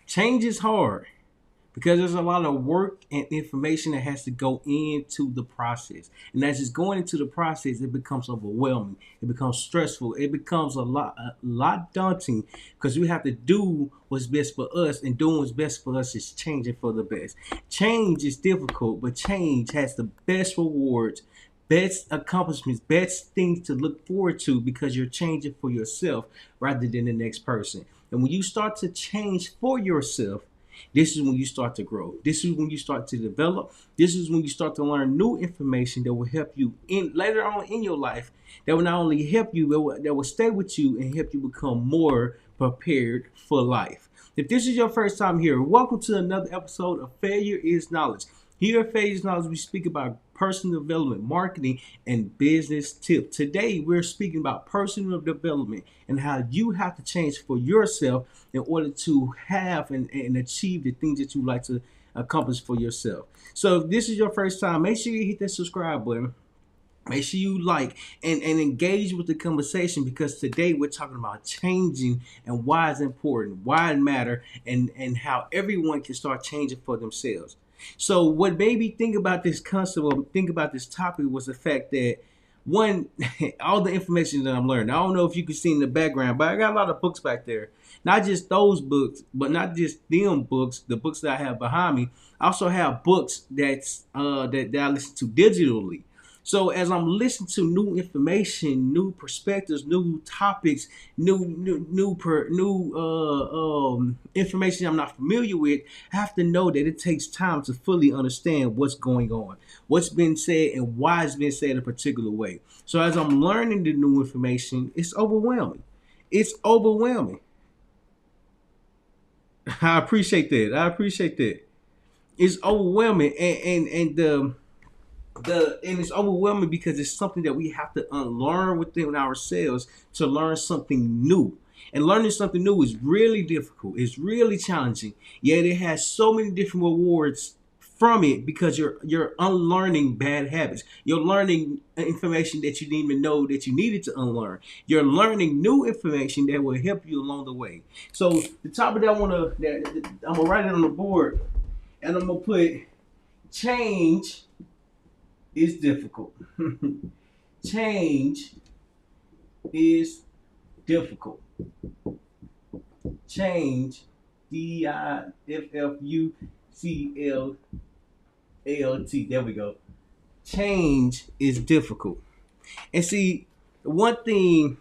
Change is hard because there's a lot of work and information that has to go into the process. And as it's going into the process, it becomes overwhelming. It becomes stressful. It becomes a lot daunting because we have to do what's best for us, and doing what's best for us is changing for the best. Change is difficult, but change has the best rewards, best accomplishments, best things to look forward to because you're changing for yourself rather than the next person. And when you start to change for yourself, this is when you start to grow. This is when you start to develop. This is when you start to learn new information that will help you in later on in your life. That will not only help you, that will stay with you and help you become more prepared for life. If this is your first time here, welcome to another episode of Failure is Knowledge. Here at Failure is Knowledge, we speak about personal development, marketing, and business tips. Today, we're speaking about personal development and how you have to change for yourself in order to have and achieve the things that you like to accomplish for yourself. So if this is your first time, make sure you hit that subscribe button. Make sure you like and engage with the conversation because today we're talking about changing and why it's important, why it matters, and how everyone can start changing for themselves. So what made me think about this concept or think about this topic was the fact that one, all the information that I'm learning. I don't know if you can see in the background, but I got a lot of books back there. Not just those books, but not just them books, the books that I have behind me. I also have books that I listen to digitally. So as I'm listening to new information, new perspectives, new topics, new information I'm not familiar with, I have to know that it takes time to fully understand what's going on, what's been said, and why it's been said a particular way. So as I'm learning the new information, it's overwhelming. It's overwhelming. I appreciate that. I appreciate that. It's overwhelming, and it's overwhelming because it's something that we have to unlearn within ourselves to learn something new. And learning something new is really difficult. It's really challenging. Yet it has so many different rewards from it because you're unlearning bad habits. You're learning information that you didn't even know that you needed to unlearn. You're learning new information that will help you along the way. So the topic that I'm gonna write it on the board, and I'm gonna put change is difficult. Change is difficult. Change, difffuclt. There we go. Change is difficult. And see, one thing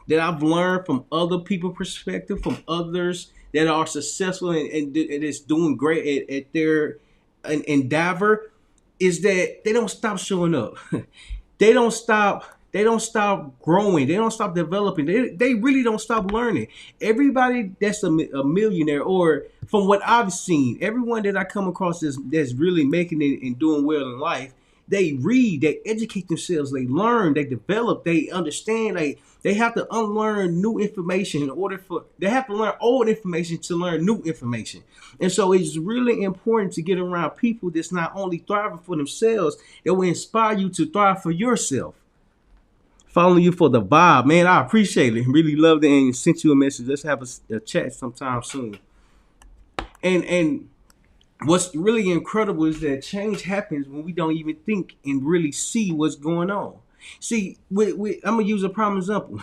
that I've learned from other people's perspective, from others that are successful and is doing great at their endeavor, is that they don't stop showing up. they don't stop they don't stop growing. They don't stop developing. They really don't stop learning. Everybody that's a millionaire, or from what I've seen, everyone that I come across that's really making it and doing well in life, they read, they educate themselves, they learn, they develop, they understand. They have to unlearn new information in order for they have to learn old information to learn new information. And so it's really important to get around people that's not only thriving for themselves, that will inspire you to thrive for yourself. Following you for the vibe, man. I appreciate it. Really loved it and sent you a message. Let's have a chat sometime soon. And what's really incredible is that change happens when we don't even think and really see what's going on. See, I'm gonna use a prime example.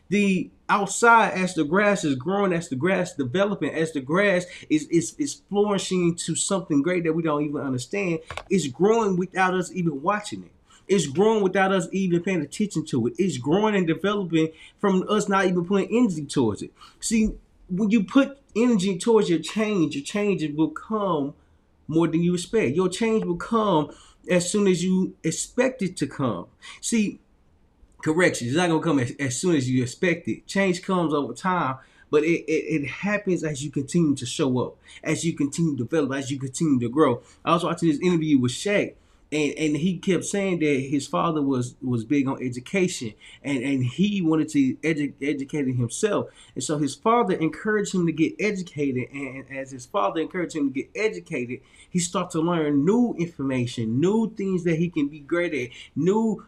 The outside, as the grass is growing, as the grass developing, as the grass is flourishing into something great that we don't even understand, it's growing without us even watching it. It's growing without us even paying attention to it. It's growing and developing from us not even putting energy towards it. See, when you put energy towards your change will come more than you expect. Your change will come as soon as you expect it to come. See, correction, it's not going to come as soon as you expect it. Change comes over time, but it happens as you continue to show up, as you continue to develop, as you continue to grow. I was watching this interview with Shaq, and he kept saying that his father was big on education, and he wanted to educate himself, and so his father encouraged him to get educated, and as his father encouraged him to get educated, he started to learn new information, new things that he can be great at, new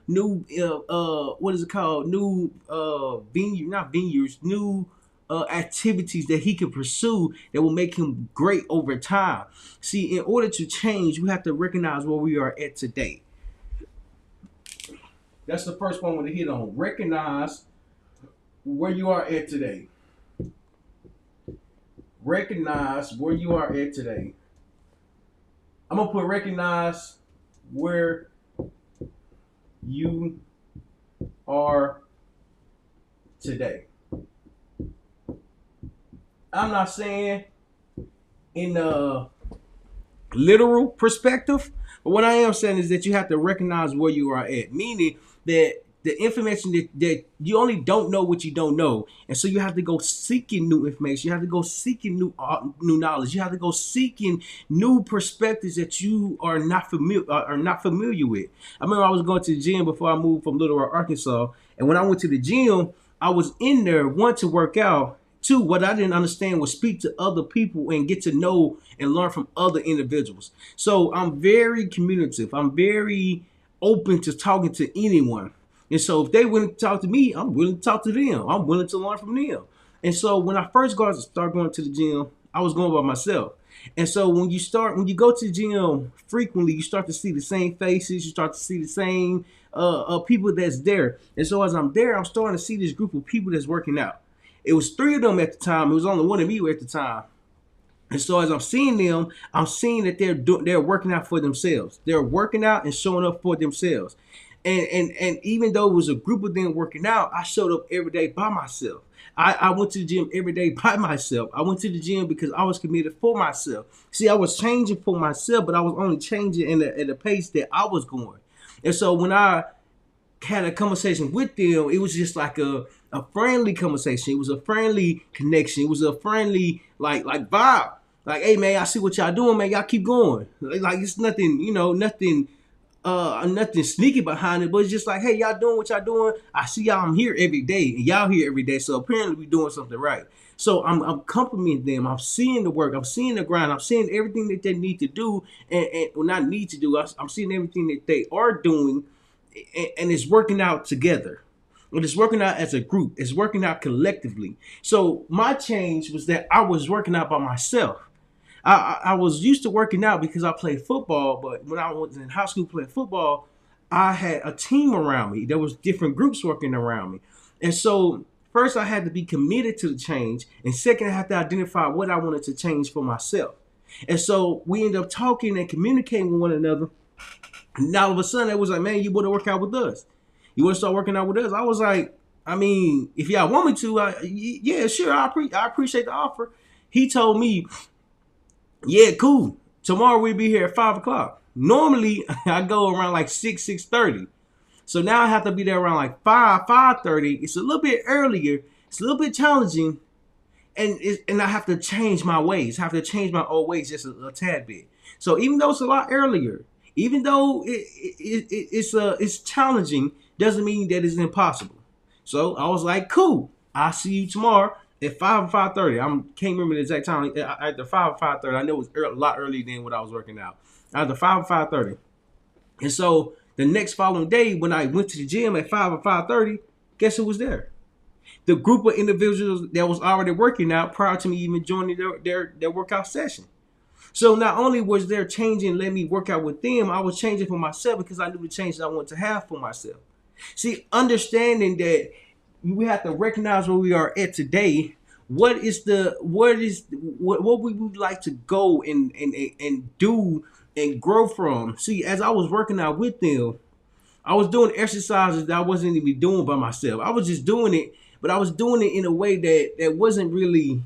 what is it called, new vineyards, new activities that he can pursue that will make him great over time. See, in order to change, we have to recognize where we are at today. That's the first one I want to hit on. Recognize where you are at today. Recognize where you are at today. I'm going to put recognize where you are today. I'm not saying in a literal perspective, but what I am saying is that you have to recognize where you are at, meaning that the information that you only don't know what you don't know, and so you have to go seeking new information. You have to go seeking new knowledge. You have to go seeking new perspectives that you are not familiar with. I remember I was going to the gym before I moved from Little Rock, Arkansas, and when I went to the gym, I was in there, one, to work out. Two, what I didn't understand was speak to other people and get to know and learn from other individuals. So I'm very communicative. I'm very open to talking to anyone. And so if they willing to talk to me, I'm willing to talk to them. I'm willing to learn from them. And so when I first started going to the gym, I was going by myself. And so when you go to the gym frequently, you start to see the same faces. You start to see the same people that's there. And so as I'm there, I'm starting to see this group of people that's working out. It was 3 of them at the time. It was only 1 of me at the time. And so as I'm seeing them, I'm seeing that they're working out for themselves. They're working out and showing up for themselves. And even though it was a group of them working out, I showed up every day by myself. I went to the gym every day by myself. I went to the gym because I was committed for myself. See, I was changing for myself, but I was only changing at the pace that I was going. And so when I had a conversation with them, it was just like a friendly conversation. It was a friendly connection. It was a friendly like vibe. Like, hey man, I see what y'all doing, man. Y'all keep going. Like it's nothing, nothing sneaky behind it, but it's just like, hey, y'all doing what y'all doing. I see y'all. I'm here every day, and y'all here every day. So apparently we doing something right. So I'm complimenting them. I'm seeing the work. I'm seeing the grind. I'm seeing everything that they need to do, and well, not need to do. I'm seeing everything that they are doing, and it's working out together. But it's working out as a group. It's working out collectively. So my change was that I was working out by myself. I was used to working out because I played football, but when I was in high school playing football, I had a team around me. There was different groups working around me. And so first I had to be committed to the change. And second, I had to identify what I wanted to change for myself. And so we ended up talking and communicating with one another. And all of a sudden, it was like, man, you want to work out with us? You want to start working out with us? I was like, I mean, if y'all want me to, yeah, sure. I appreciate the offer. He told me, yeah, cool. Tomorrow we'll be here at 5 o'clock. Normally, I go around like 6:30. So now I have to be there around like 5:30. It's a little bit earlier. It's a little bit challenging. And I have to change my ways. I have to change my old ways just a tad bit. So even though it's a lot earlier, even though it's challenging, doesn't mean that it's impossible. So I was like, cool. I'll see you tomorrow at 5 or 5:30. I can't remember the exact time. At the 5 or 5:30, I know it was a lot earlier than what I was working out. At the 5 or 5:30. And so the next following day, when I went to the gym at 5 or 5:30, guess who was there? The group of individuals that was already working out prior to me even joining their workout session. So not only was there changing, let me work out with them, I was changing for myself because I knew the change that I wanted to have for myself. See, understanding that we have to recognize where we are at today. What we would like to go and do and grow from. See, as I was working out with them, I was doing exercises that I wasn't even doing by myself. I was just doing it, but I was doing it in a way that wasn't really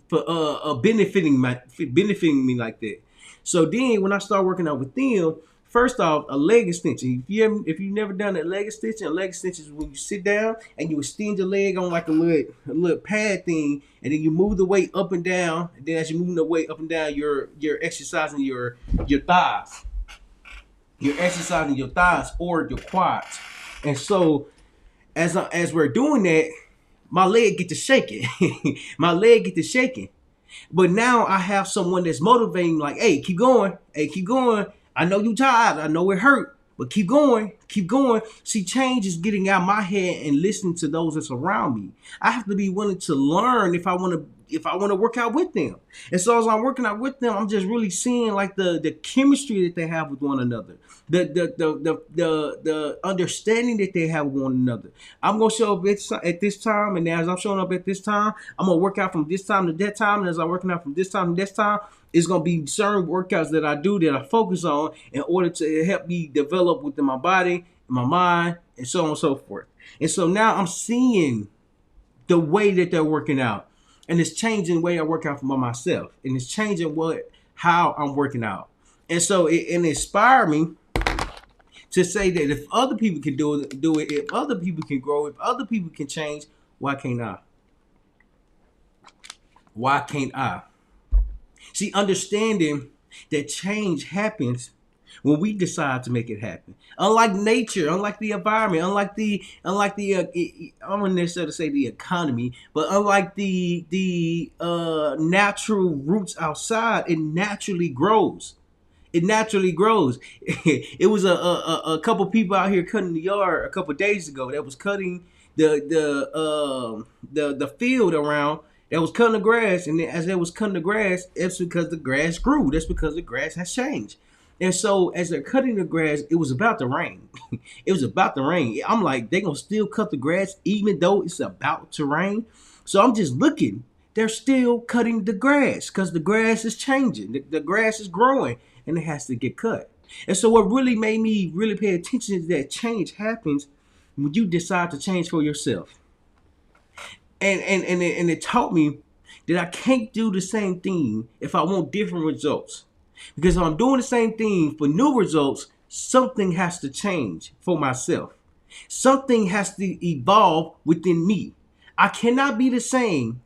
for benefiting me like that. So then when I started working out with them, first off, a leg extension. If you've never done a leg extension is when you sit down and you extend your leg on like a little pad thing, and then you move the weight up and down. And then as you move the weight up and down, you're exercising your thighs. You're exercising your thighs or your quads. And so as we're doing that, my leg get to shaking. My leg get to shaking. But now I have someone that's motivating, like, hey, keep going. Hey, keep going. I know you tired. I know it hurt, but keep going. keep going. See, change is getting out my head and listening to those that's around me. I have to be willing to learn if I want to work out with them. And so as I'm working out with them, I'm just really seeing like the chemistry that they have with one another, the understanding that they have with one another. I'm gonna show up at this time, and as I'm showing up at this time, I'm gonna work out from this time to that time, and as I'm working out from this time to this time, it's gonna be certain workouts that I do that I focus on in order to help me develop within my body, my mind, and so on and so forth. And so now I'm seeing the way that they're working out, and it's changing the way I work out for myself, and it's changing how I'm working out. And so it inspired me to say that if other people can do it, if other people can grow, if other people can change, why can't I? Why can't I? See, understanding that change happens when we decide to make it happen. Unlike nature, unlike the environment, I don't necessarily say the economy, but unlike the natural roots outside, it naturally grows. It naturally grows. It was a couple people out here cutting the yard a couple days ago that was cutting the field around, that was cutting the grass, and as they was cutting the grass, it's because the grass grew. That's because the grass has changed. And so as they're cutting the grass, it was about to rain. It was about to rain. I'm like, they gonna still cut the grass even though it's about to rain. So I'm just looking. They're still cutting the grass because the grass is changing. The grass is growing and it has to get cut. And so what really made me really pay attention is that change happens when you decide to change for yourself. And it taught me that I can't do the same thing if I want different results. Because if I'm doing the same thing for new results, something has to change for myself. Something has to evolve within me. I cannot be the same.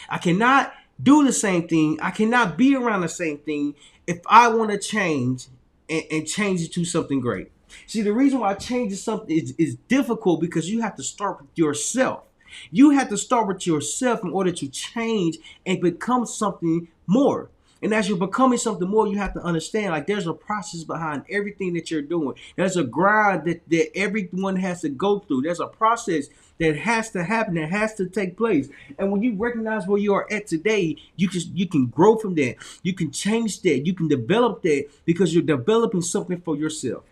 I cannot do the same thing. I cannot be around the same thing if I want to change and change it to something great. See, the reason why change is something is difficult because you have to start with yourself. You have to start with yourself in order to change and become something more. And as you're becoming something more, you have to understand, like, there's a process behind everything that you're doing. There's a grind that everyone has to go through. There's a process that has to happen, that has to take place. And when you recognize where you are at today, you can grow from that. You can change that. You can develop that because you're developing something for yourself.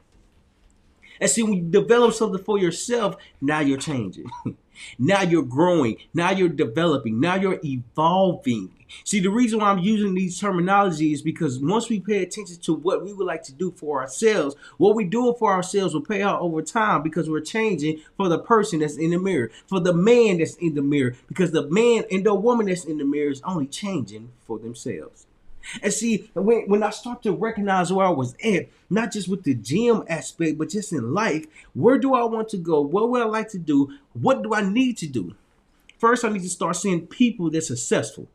And see, when you develop something for yourself, now you're changing. Now you're growing. Now you're developing. Now you're evolving. See, the reason why I'm using these terminology is because once we pay attention to what we would like to do for ourselves, what we're doing for ourselves will pay out over time because we're changing for the person that's in the mirror, for the man that's in the mirror, because the man and the woman that's in the mirror is only changing for themselves. And see, when I start to recognize where I was at, not just with the gym aspect, but just in life, where do I want to go? What would I like to do? What do I need to do? First, I need to start seeing people that's successful.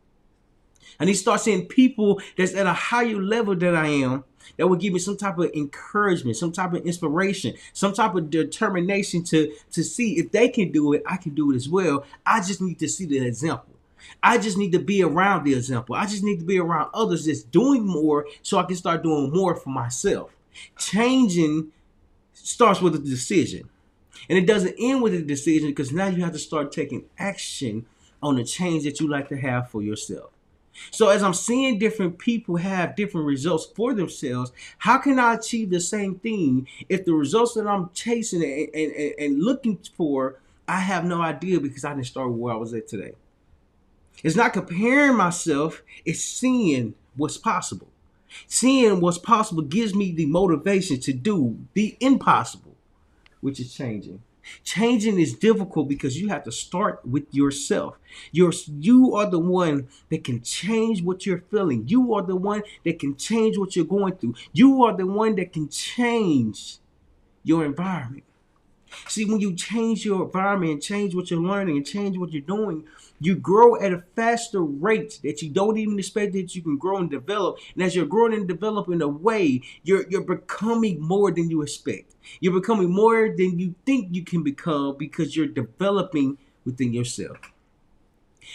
I need to start seeing people that's at a higher level than I am, that will give me some type of encouragement, some type of inspiration, some type of determination to see if they can do it, I can do it as well. I just need to see the example. I just need to be around the example. I just need to be around others that's doing more so I can start doing more for myself. Changing starts with a decision. And it doesn't end with a decision because now you have to start taking action on the change that you like to have for yourself. So as I'm seeing different people have different results for themselves, how can I achieve the same thing if the results that I'm chasing and looking for, I have no idea because I didn't start where I was at today. It's not comparing myself, it's seeing what's possible. Seeing what's possible gives me the motivation to do the impossible, which is changing. Changing is difficult because you have to start with yourself. You are the one that can change what you're feeling. You are the one that can change what you're going through. You are the one that can change your environment. See, when you change your environment and change what you're learning and change what you're doing, you grow at a faster rate that you don't even expect that you can grow and develop. And as you're growing and developing a way, you're becoming more than you expect. You're becoming more than you think you can become because you're developing within yourself.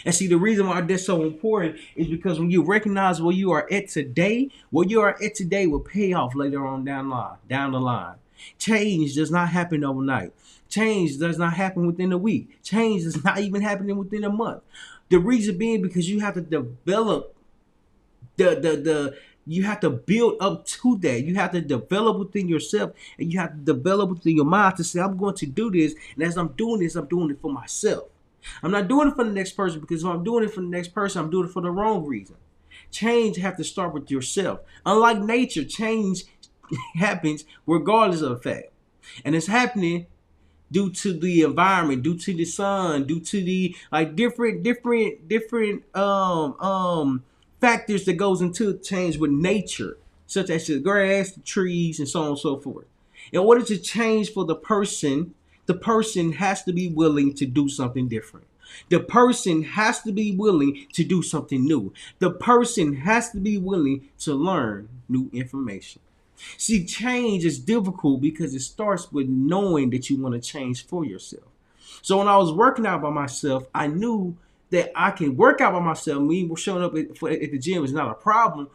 And see, the reason why that's so important is because when you recognize where you are at today will pay off later on down the line. Change does not happen overnight. Change does not happen within a week. Change is not even happening within a month. The reason being because you have to develop the you have to build up to that. You have to develop within yourself, and you have to develop within your mind to say, I'm going to do this, and as I'm doing this, I'm doing it for myself. I'm not doing it for the next person, because if I'm doing it for the next person, I'm doing it for the wrong reason. Change have to start with yourself. Unlike nature, change happens regardless of the fact. And it's happening due to the environment, due to the sun, due to the like different factors that goes into change with nature, such as the grass, the trees, and so on and so forth. In order to change for the person has to be willing to do something different. The person has to be willing to do something new. The person has to be willing to learn new information. See, change is difficult because it starts with knowing that you want to change for yourself. So when I was working out by myself, I knew that I can work out by myself. Me showing up at the gym is not a problem,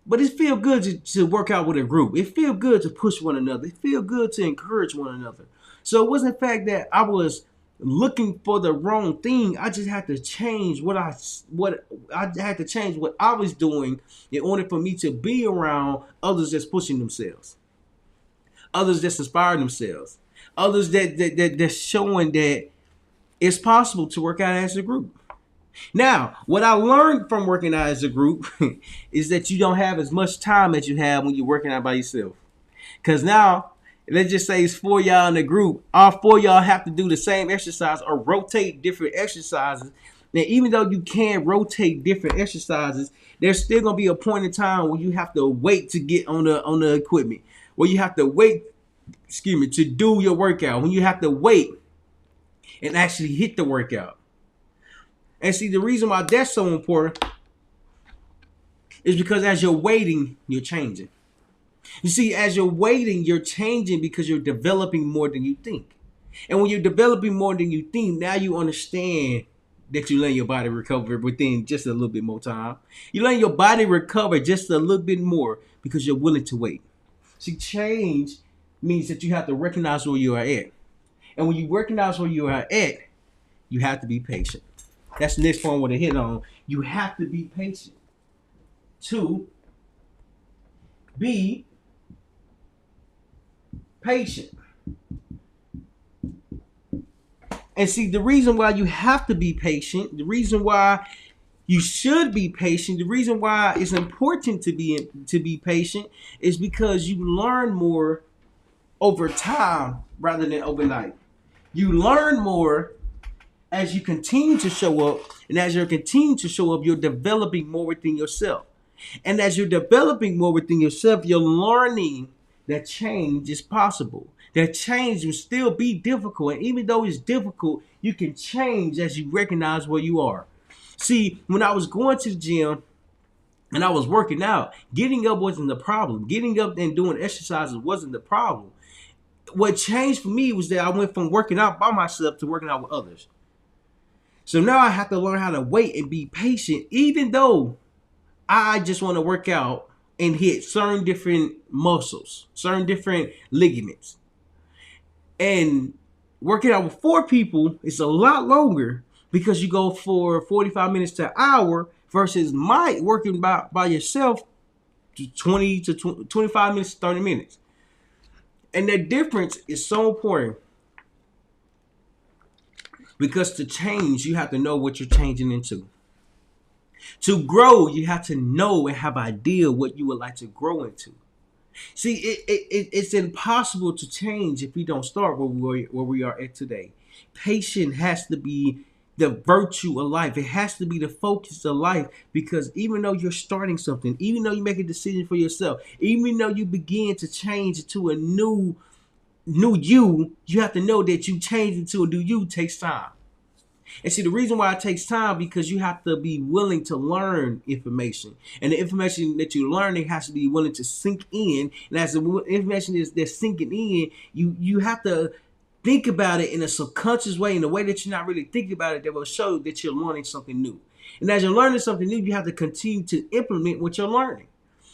but it feels good to work out with a group. It feels good to push one another. It feels good to encourage one another. So it wasn't the fact that I was looking for the wrong thing. I just had to change what I had to change what I was doing in order for me to be around others that's pushing themselves, others that's inspiring themselves, others that's showing that it's possible to work out as a group. Now, what I learned from working out as a group is that you don't have as much time as you have when you're working out by yourself. Because now, let's just say it's 4 y'all in the group. All 4 y'all have to do the same exercise or rotate different exercises. Now, even though you can rotate different exercises, there's still gonna be a point in time where you have to wait to get on the equipment, where you have to wait, to do your workout. When you have to wait and actually hit the workout. And see, the reason why that's so important is because as you're waiting, you're changing. You see, as you're waiting, you're changing because you're developing more than you think. And when you're developing more than you think, now you understand that you let your body recover within just a little bit more time. You let your body recover just a little bit more because you're willing to wait. See, change means that you have to recognize where you are at. And when you recognize where you are at, you have to be patient. That's the next point I want to hit on. You have to be patient. 2, be patient. And see, the reason why you have to be patient, the reason why you should be patient, the reason why it's important to be patient is because you learn more over time rather than overnight. You learn more as you continue to show up, and as you continue to show up, you're developing more within yourself. And as you're developing more within yourself, you're learning that change is possible. That change will still be difficult. And even though it's difficult, you can change as you recognize where you are. See, when I was going to the gym and I was working out, getting up wasn't the problem. Getting up and doing exercises wasn't the problem. What changed for me was that I went from working out by myself to working out with others. So now I have to learn how to wait and be patient, even though I just want to work out and hit certain different muscles, certain different ligaments. And working out with 4 people is a lot longer because you go for 45 minutes to an hour versus working by yourself to 20 to 25 minutes, 30 minutes. And that difference is so important. Because to change, you have to know what you're changing into. To grow, you have to know and have an idea what you would like to grow into. See, it's impossible to change if we don't start where we are at today. Patience has to be the virtue of life. It has to be the focus of life, because even though you're starting something, even though you make a decision for yourself, even though you begin to change into a new you have to know that you change into a new you takes time. And see, the reason why it takes time because you have to be willing to learn information, and the information that you're learning has to be willing to sink in. And as the information that's sinking in, you have to think about it in a subconscious way, in a way that you're not really thinking about it, that will show that you're learning something new. And as you're learning something new, you have to continue to implement what you're learning.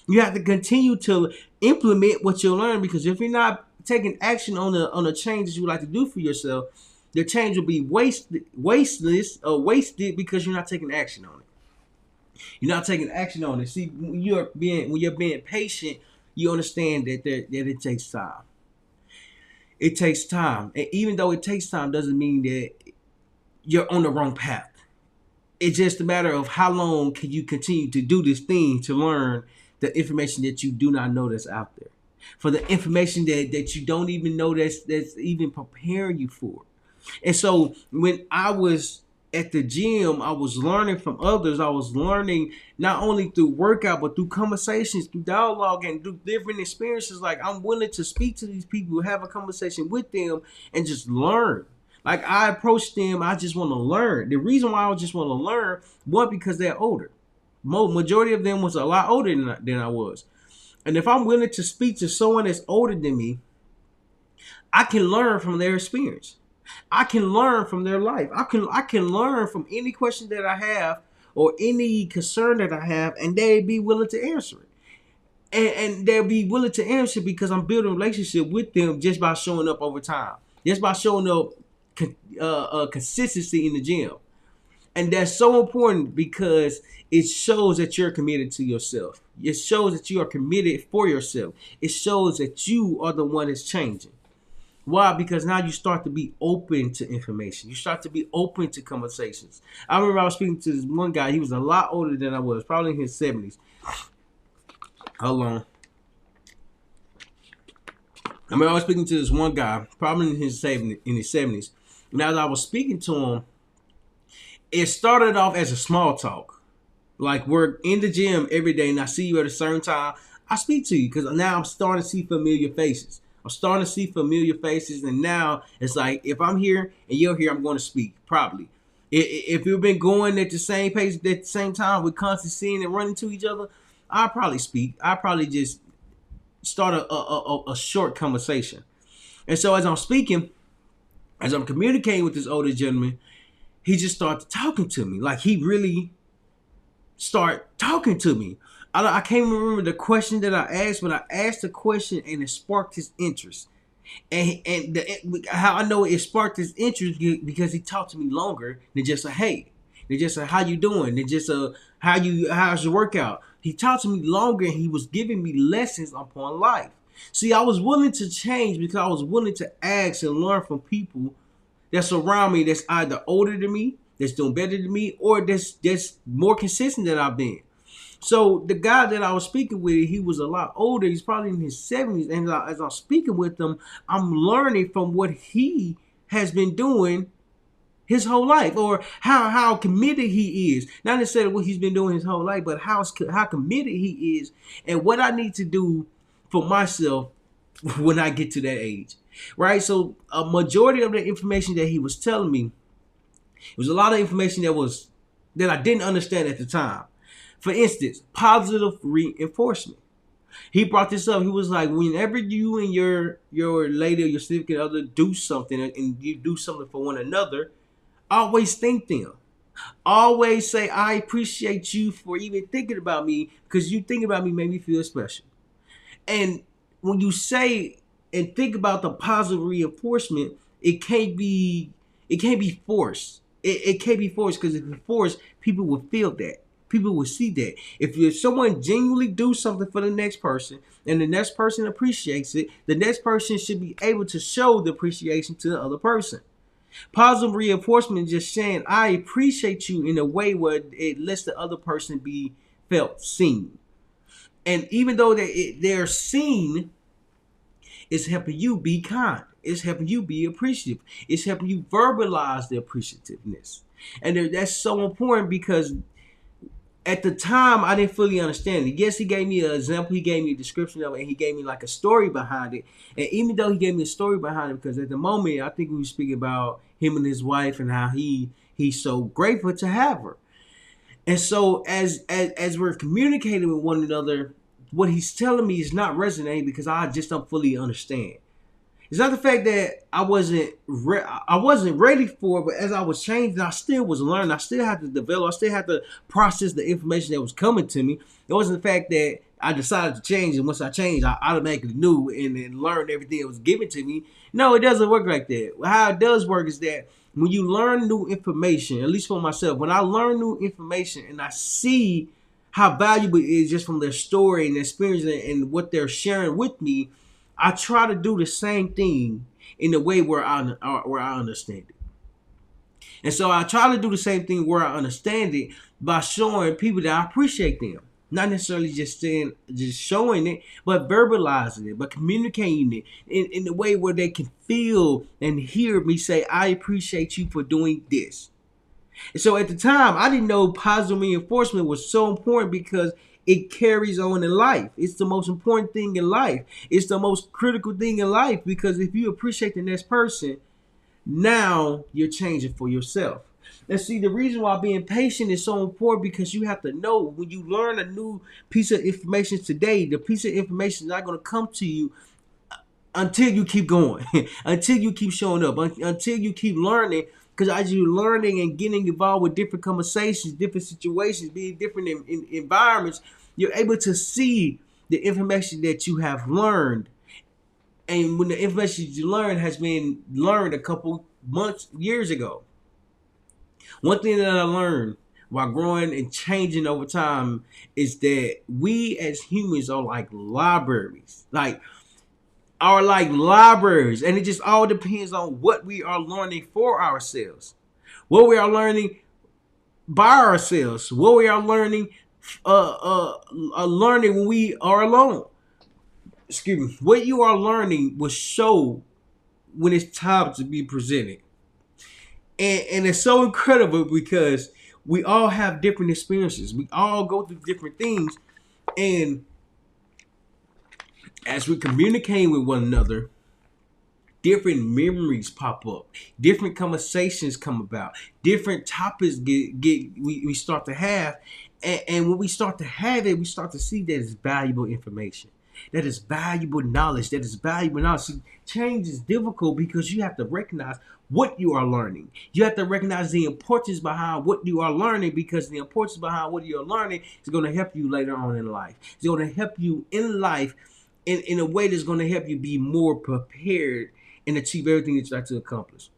You have to continue to implement what you learn, because if you're not taking action on the changes you would like to do for yourself, the change will be wasted because you're not taking action on it. You're not taking action on it. See, when you're being patient, you understand that it takes time. It takes time, and even though it takes time, doesn't mean that you're on the wrong path. It's just a matter of how long can you continue to do this thing to learn the information that you do not know that's out there, for the information that you don't even know that's even preparing you for. And so when I was at the gym, I was learning from others. I was learning not only through workout, but through conversations, through dialogue, and through different experiences. Like, I'm willing to speak to these people, have a conversation with them, and just learn. Like, I approach them, I just want to learn. The reason why I just want to learn, one, because they're older. Majority of them was a lot older than I was. And if I'm willing to speak to someone that's older than me, I can learn from their experience. I can learn from their life. I can learn from any question that I have or any concern that I have, and they'd be willing to answer it. And they'll be willing to answer because I'm building a relationship with them just by showing up over time. Just by showing up consistency in the gym. And that's so important because it shows that you're committed to yourself. It shows that you are committed for yourself. It shows that you are the one that's changing. Why? Because now you start to be open to information. You start to be open to conversations. I remember I was speaking to this one guy. He was a lot older than I was, probably in his 70s. Hold on. I remember I was speaking to this one guy, probably in his 70s. And as I was speaking to him, it started off as a small talk. Like, we're in the gym every day and I see you at a certain time. I speak to you because now I'm starting to see familiar faces. And now it's like, if I'm here and you're here, I'm going to speak, probably. If you've been going at the same pace at the same time, we're constantly seeing and running to each other, I'll probably speak. I'll probably just start a short conversation. And so as I'm speaking, as I'm communicating with this older gentleman, he just started talking to me. Like, he really started talking to me. I can't remember the question that I asked, but I asked the question and it sparked his interest. How I know it sparked his interest, because he talked to me longer than just a hey, than just a how you doing, than just a how's your workout. He talked to me longer and he was giving me lessons upon life. See, I was willing to change because I was willing to ask and learn from people that's around me that's either older than me, that's doing better than me, or that's more consistent than I've been. So the guy that I was speaking with, he was a lot older. He's probably in his 70s. And as I'm speaking with him, I'm learning from what he has been doing his whole life, or how committed he is. Not necessarily what he's been doing his whole life, but how committed he is and what I need to do for myself when I get to that age. Right? So a majority of the information that he was telling me, it was a lot of information that I didn't understand at the time. For instance, positive reinforcement. He brought this up. He was like, whenever you and your lady or your significant other do something and you do something for one another, always thank them. Always say, I appreciate you for even thinking about me, because you thinking about me made me feel special. And when you say and think about the positive reinforcement, it can't be forced. It can't be forced, because if it's forced, people will feel that. People will see that. If someone genuinely do something for the next person and the next person appreciates it, the next person should be able to show the appreciation to the other person. Positive reinforcement is just saying, I appreciate you in a way where it lets the other person be felt seen. And even though they're seen, it's helping you be kind. It's helping you be appreciative. It's helping you verbalize the appreciativeness. And that's so important, because at the time, I didn't fully understand it. Yes, he gave me an example. He gave me a description of it, and he gave me like a story behind it. And even though he gave me a story behind it, because at the moment, I think we were speaking about him and his wife and how he's so grateful to have her. And so as we're communicating with one another, what he's telling me is not resonating because I just don't fully understand. It's not the fact that I wasn't ready for it, but as I was changing, I still was learning. I still had to develop. I still had to process the information that was coming to me. It wasn't the fact that I decided to change, and once I changed, I automatically knew and learned everything that was given to me. No, it doesn't work like that. How it does work is that when you learn new information, at least for myself, when I learn new information and I see how valuable it is just from their story and experience and what they're sharing with me, I try to do the same thing in a way where I understand it. And so I try to do the same thing where I understand it by showing people that I appreciate them. Not necessarily just showing it, but verbalizing it, but communicating it in the way where they can feel and hear me say, I appreciate you for doing this. And so at the time, I didn't know positive reinforcement was so important because it carries on in life. It's the most important thing in life. It's the most critical thing in life because if you appreciate the next person, now you're changing for yourself. And see, the reason why being patient is so important because you have to know when you learn a new piece of information today, the piece of information is not going to come to you until you keep going, until you keep showing up, until you keep learning. Because as you're learning and getting involved with different conversations, different situations, being different in environments, you're able to see the information that you have learned. And when the information you learned has been learned a couple months, years ago. One thing that I learned while growing and changing over time is that we as humans are like libraries. And it just all depends on what we are learning for ourselves, what we are learning by ourselves, what we are learning learning when we are alone. Excuse me. What you are learning will show when it's time to be presented. And it's so incredible because we all have different experiences. We all go through different things. And as we communicate with one another, different memories pop up, different conversations come about, different topics we start to have, and when we start to have it, we start to see that it's valuable information, that is valuable knowledge, that is valuable knowledge. See, change is difficult because you have to recognize what you are learning. You have to recognize the importance behind what you are learning because the importance behind what you are learning is going to help you later on in life. It's going to help you in life in a way that's going to help you be more prepared and achieve everything that you like to accomplish.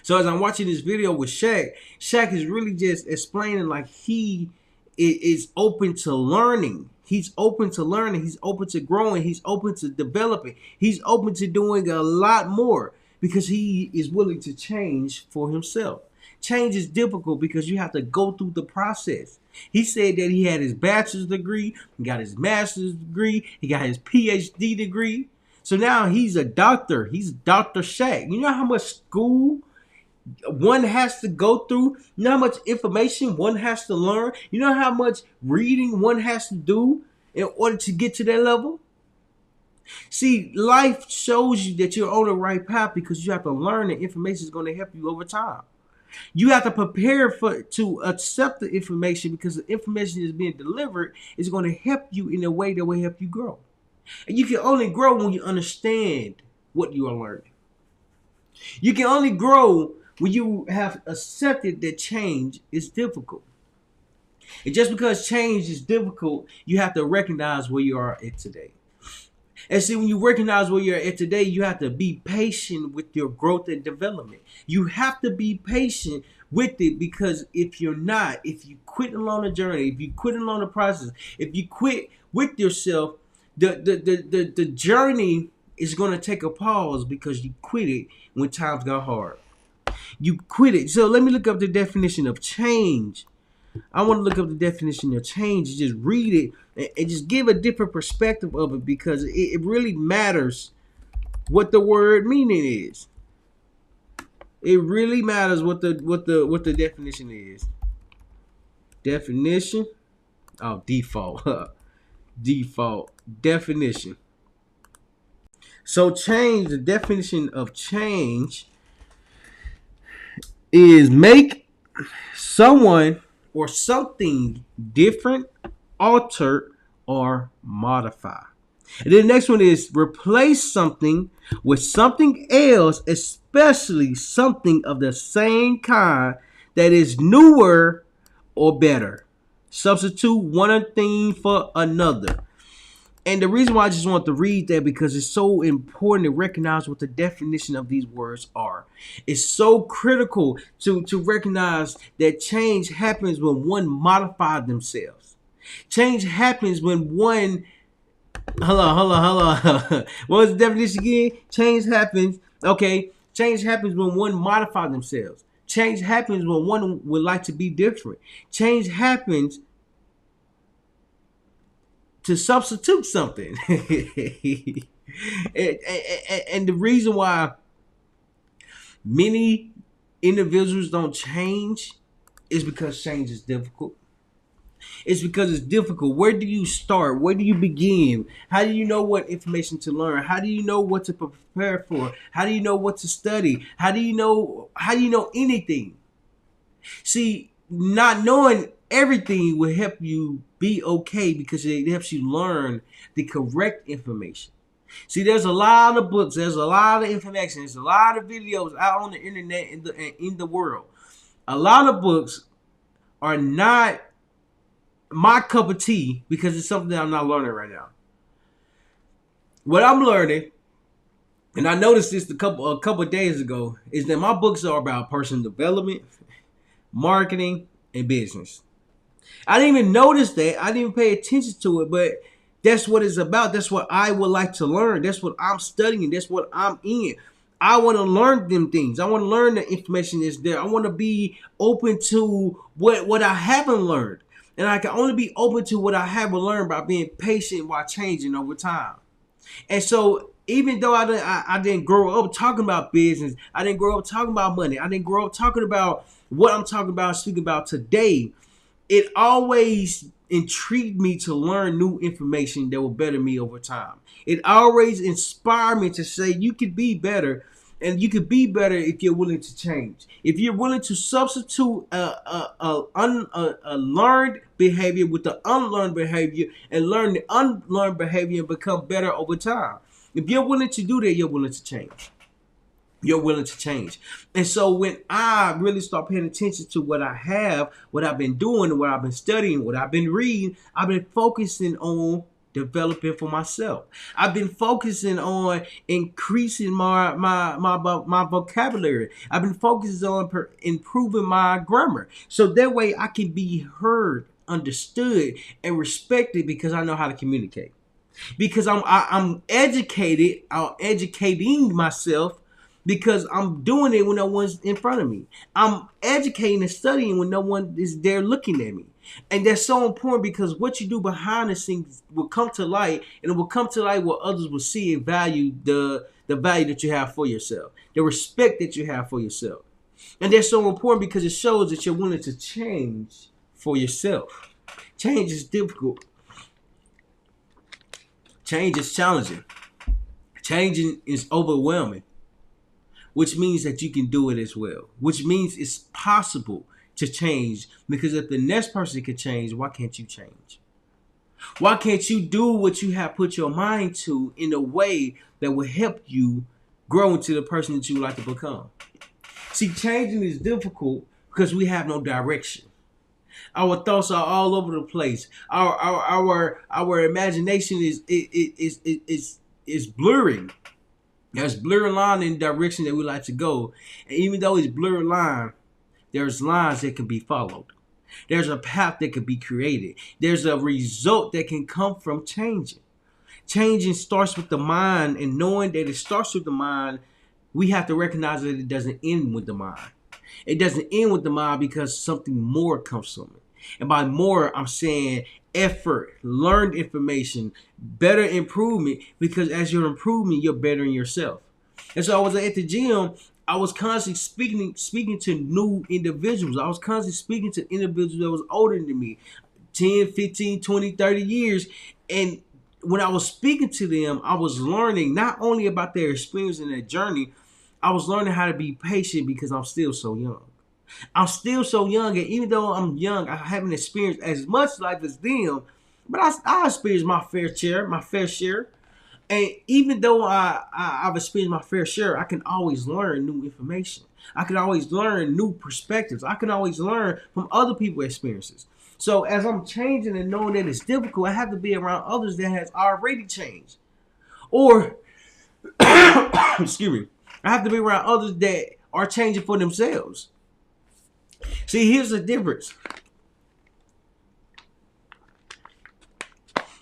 So as I'm watching this video with Shaq is really just explaining like he is open to learning. He's open to learning. He's open to growing. He's open to developing. He's open to doing a lot more because he is willing to change for himself. Change is difficult because you have to go through the process. He said that he had his bachelor's degree, he got his master's degree, he got his PhD degree. So now he's a doctor. He's Dr. Shaq. You know how much school one has to go through? You know how much information one has to learn? You know how much reading one has to do in order to get to that level? See, life shows you that you're on the right path because you have to learn that information is going to help you over time. You have to prepare to accept the information because the information is being delivered is going to help you in a way that will help you grow. And you can only grow when you understand what you are learning. You can only grow when you have accepted that change is difficult. And just because change is difficult, you have to recognize where you are at today. And see, when you recognize where you're at today, you have to be patient with your growth and development. You have to be patient with it because if you're not, if you quit along the journey, if you quit along the process, if you quit with yourself, the journey is going to take a pause because you quit it when times got hard. You quit it. So let me look up the definition of change. I want to look up the definition of change and just read it and just give a different perspective of it because it really matters what the word meaning is. It really matters what the definition is. Definition. Oh, default. Default definition. So change, the definition of change is make someone or something different, alter, or modify. And then the next one is replace something with something else, especially something of the same kind that is newer or better. Substitute one thing for another. And the reason why I just want to read that because it's so important to recognize what the definition of these words are. It's so critical to recognize that change happens when one modifies themselves. Change happens when one hold on. What was the definition again? Change happens. Okay. Change happens when one modifies themselves. Change happens when one would like to be different. Change happens to substitute something. And the reason why many individuals don't change is because change is difficult. It's because it's difficult. Where do you start? Where do you begin? How do you know what information to learn? How do you know what to prepare for? How do you know what to study? How do you know anything? See, not knowing everything will help you be okay because it helps you learn the correct information. See, there's a lot of books, there's a lot of information, there's a lot of videos out on the internet in the world. A lot of books are not my cup of tea because it's something that I'm not learning right now. What I'm learning, and I noticed this a couple of days ago, is that my books are about personal development, marketing, and business. I didn't even notice that. I didn't even pay attention to it, but that's what it's about. That's what I would like to learn. That's what I'm studying. That's what I'm in. I want to learn them things. I want to learn the information that's there. I want to be open to what I haven't learned. And I can only be open to what I haven't learned by being patient while changing over time. And so even though I didn't grow up talking about business, I didn't grow up talking about money, I didn't grow up talking about what I'm talking about, speaking about today, it always intrigued me to learn new information that will better me over time. It always inspired me to say you could be better, and you could be better if you're willing to change. If you're willing to substitute a learned behavior with the unlearned behavior and learn the unlearned behavior and become better over time. If you're willing to do that, you're willing to change. You're willing to change. And so when I really start paying attention to what I have, what I've been doing, what I've been studying, what I've been reading, I've been focusing on developing for myself. I've been focusing on increasing my vocabulary. I've been focusing on improving my grammar. So that way I can be heard, understood, and respected because I know how to communicate. Because I'm educated, I'm educating myself because I'm doing it when no one's in front of me. I'm educating and studying when no one is there looking at me. And that's so important because what you do behind the scenes will come to light, and it will come to light where others will see and value the value that you have for yourself, the respect that you have for yourself. And that's so important because it shows that you're willing to change for yourself. Change is difficult. Change is challenging. Changing is overwhelming, which means that you can do it as well, which means it's possible to change, because if the next person can change, why can't you change? Why can't you do what you have put your mind to in a way that will help you grow into the person that you would like to become? See, changing is difficult because we have no direction. Our thoughts are all over the place. Our imagination is blurring. There's blurred line in the direction that we like to go. And even though it's blurred line, there's lines that can be followed. There's a path that can be created. There's a result that can come from changing. Changing starts with the mind, and knowing that it starts with the mind, we have to recognize that it doesn't end with the mind. It doesn't end with the mind because something more comes from it. And by more, I'm saying effort, learned information, better improvement, because as you're improving, you're bettering yourself. And so I was at the gym, I was constantly speaking to new individuals. I was constantly speaking to individuals that was older than me, 10, 15, 20, 30 years. And when I was speaking to them, I was learning not only about their experience and their journey, I was learning how to be patient because I'm still so young. I'm still so young, and even though I'm young, I haven't experienced as much life as them, but I experienced my fair share. And even though I've experienced my fair share, I can always learn new information. I can always learn new perspectives. I can always learn from other people's experiences. So as I'm changing and knowing that it's difficult, I have to be around others that has already changed. Or, excuse me, I have to be around others that are changing for themselves. See, here's the difference.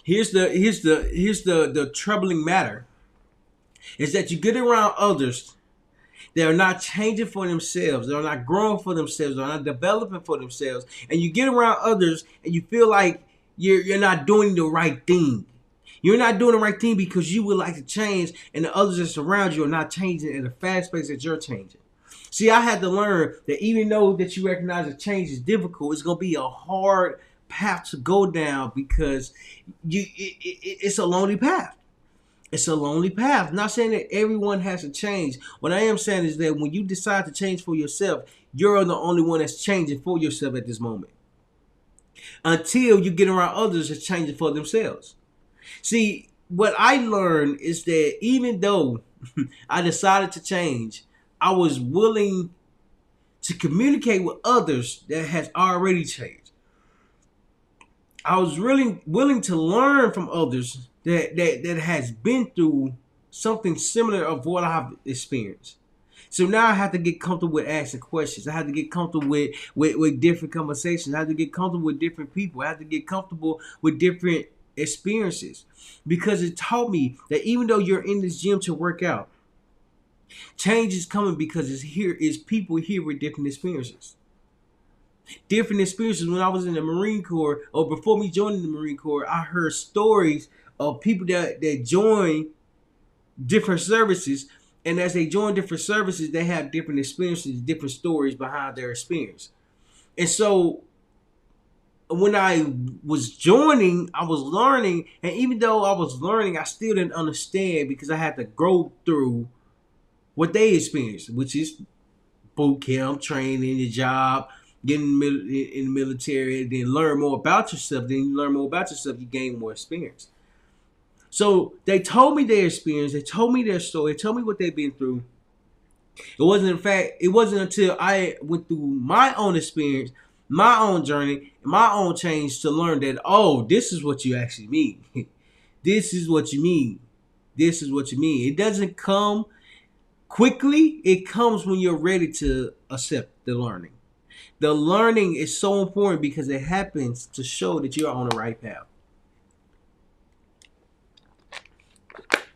Here's the troubling matter is that you get around others that are not changing for themselves, they're not growing for themselves, they're not developing for themselves, and you get around others and you feel like you're not doing the right thing. You're not doing the right thing because you would like to change, and the others that surround you are not changing at a fast pace that you're changing. See, I had to learn that even though that you recognize that change is difficult, it's gonna be a hard path to go down because it's a lonely path. It's a lonely path. Not saying that everyone has to change. What I am saying is that when you decide to change for yourself, you're the only one that's changing for yourself at this moment. Until you get around others that's changing for themselves. See, what I learned is that even though I decided to change, I was willing to communicate with others that has already changed. I was really willing to learn from others that has been through something similar of what I've experienced. So now I have to get comfortable with asking questions. I have to get comfortable with different conversations. I have to get comfortable with different people. I have to get comfortable with different experiences. Because it taught me that even though you're in this gym to work out, change is coming because it's people here with different experiences. Different experiences. When I was in the Marine Corps, or before me joining the Marine Corps, I heard stories of people that join different services, and as they join different services, they have different experiences, different stories behind their experience. And so when I was joining, I was learning, and even though I was learning, I still didn't understand because I had to go through what they experienced, which is boot camp, training, your job, getting in the military, then learn more about yourself. Then you learn more about yourself, you gain more experience. So they told me their experience, they told me their story, they told me what they've been through. It wasn't until I went through my own experience, my own journey, my own change to learn that, oh, this is what you actually mean. This is what you mean. This is what you mean. It doesn't come quickly. It comes when you're ready to accept the learning. The learning is so important because it happens to show that you're on the right path.